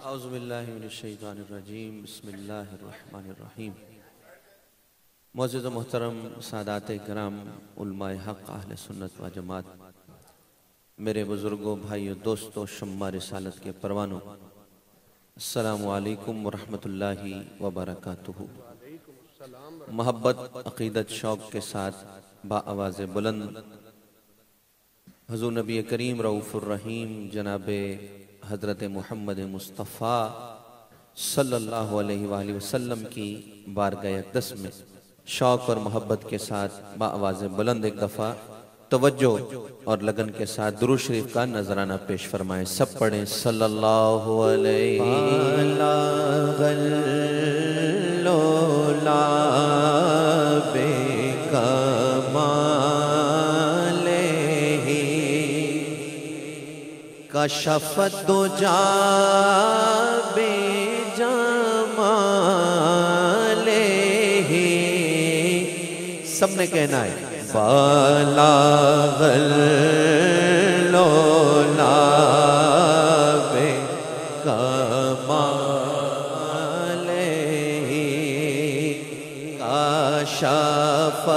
اعوذ باللہ من الشیطان الرجیم بسم اللہ الرحمن الرحیم معزز و محترم سادات کرام علماء حق اہل سنت و جماعت میرے بزرگوں بھائیوں دوستوں شمع رسالت کے پروانوں السلام علیکم ورحمۃ اللہ وبرکاتہ محبت عقیدت شوق کے ساتھ با آواز بلند حضور نبی کریم رؤوف الرحیم جناب حضرت محمد مصطفیٰ صلی اللہ علیہ وآلہ وسلم کی بارگاہ اقدس میں شوق اور محبت کے ساتھ با آواز بلند ایک دفعہ توجہ اور لگن کے ساتھ درود شریف کا نذرانہ پیش فرمائیں سب پڑھیں صلی اللہ علیہ کشفت دجا بے جمالہ سب نے کہنا ہے بلاغ اللولا بے کمالہ کشفت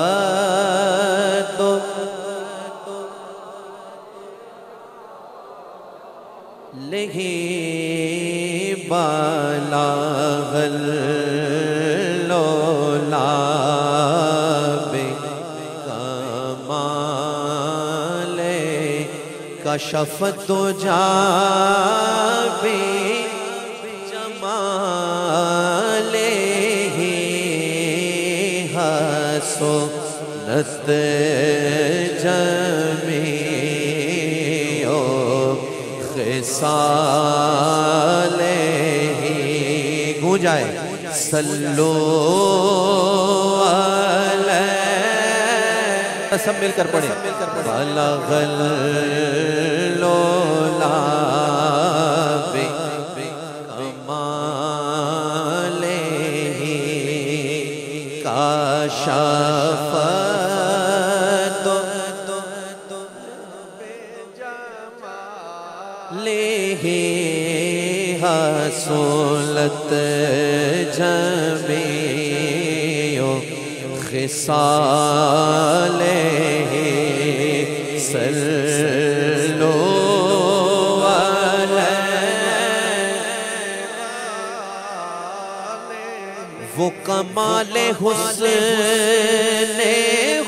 بلاغ اللولا بکمال کشفت دجا بجمال حسنت جمیع خصال گونجائے صلو علیہ سب مل کر پڑھیں بلغ اللولا بکمالہ کشفت حسنت جمیع خصالہ صلو علیہ وہ کمال حسن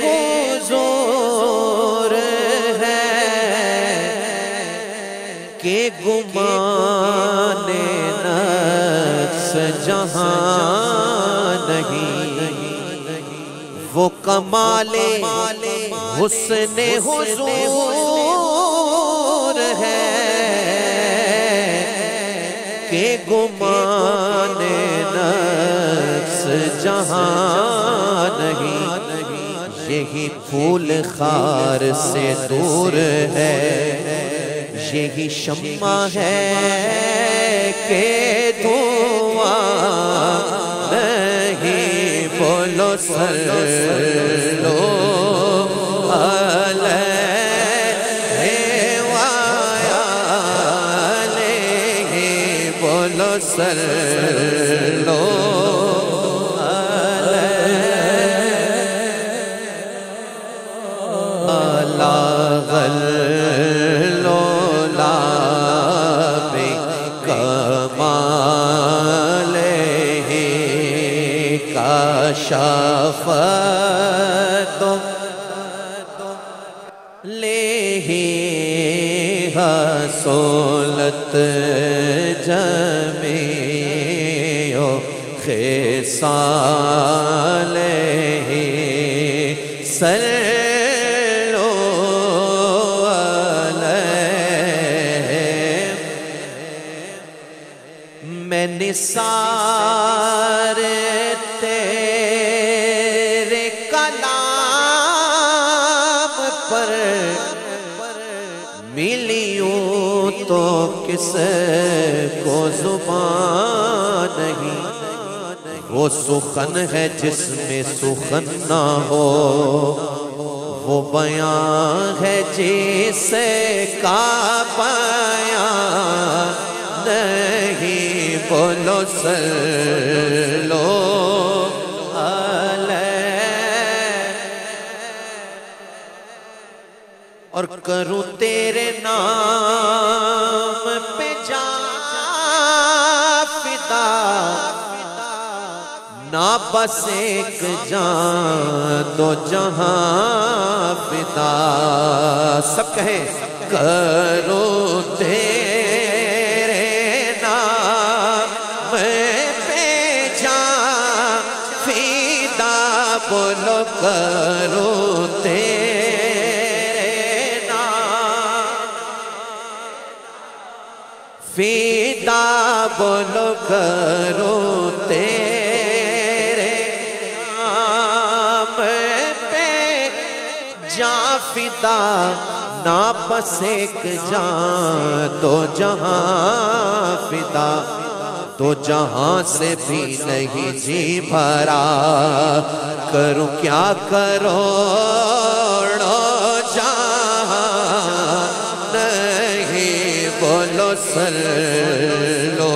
حضور ہے کہ گمان نفس جہاں نہیں وہ کمال حسن حضور ہے کہ گمان نفس جہاں نہیں یہی پھول خار سے دور ہے یہی شمع ہے کہ دھواں نہیں بولو صلو علیہ وآلہ بولو صلو کشفت لہ حسنت جمیع خصالہ صلو علیہ میں نثار تیرے کلام پر ملیوں تو کس کو زبان نہیں وہ سخن ہے جس میں سخن نہ ہو وہ بیان ہے جس کا بیان نہیں بولو صلو اور کروں تیرے نام پہ جان فدا نہ بس ایک جان دو جہاں فدا سب کہیں کروں تیرے نام پہ جان فدا بولو کروں فدا بولو کرو تیرے نام پہ جاں فدا نہ بس ایک جان دو جہاں فدا دو جہاں سے بھی نہیں جی بھرا کروں کیا کروڑوں جہاں نہیں بولو صلو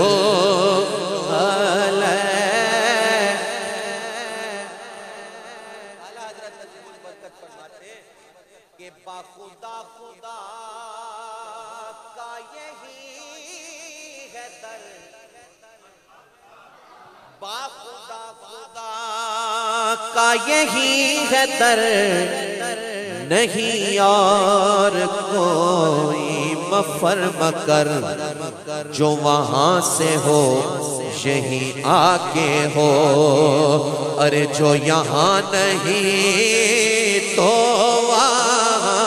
علیہ حضرت کچھ برکت فرماتے کہ باخدا خدا کا یہی ہے در باخدا خدا کا یہی ہے در نہیں اور کوئی مفر مکر جو وہاں سے ہو یہی آگے ہو ارے جو یہاں نہیں تو وہاں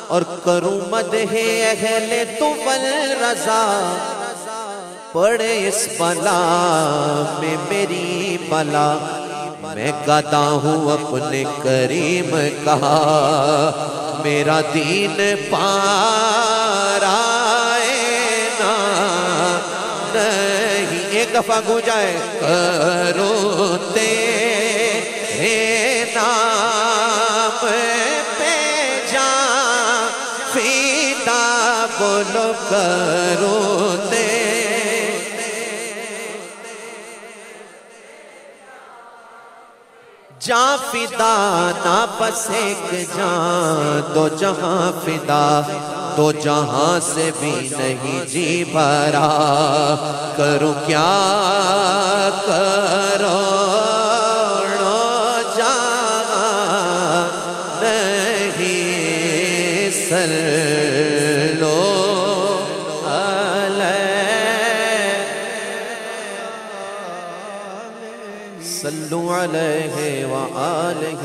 اور کروں مدح اہل طول رضا پڑے اس بلا میں میری بلا میں گدا ہوں اپنے کریم کہا میرا دین پارائے نا نہیں ایک دفعہ گونجائے کروں تیرے نام پہ جاں فدا بولو کروں جاں فدا نہ بس ایک جان دو جہاں فدا دو جہاں سے بھی نہیں جی بھرا کروں کیا کروڑوں جہاں نہیں صلو صلوا علیہ وآلہ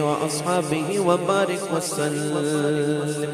وأصحابہ وبارک وسلم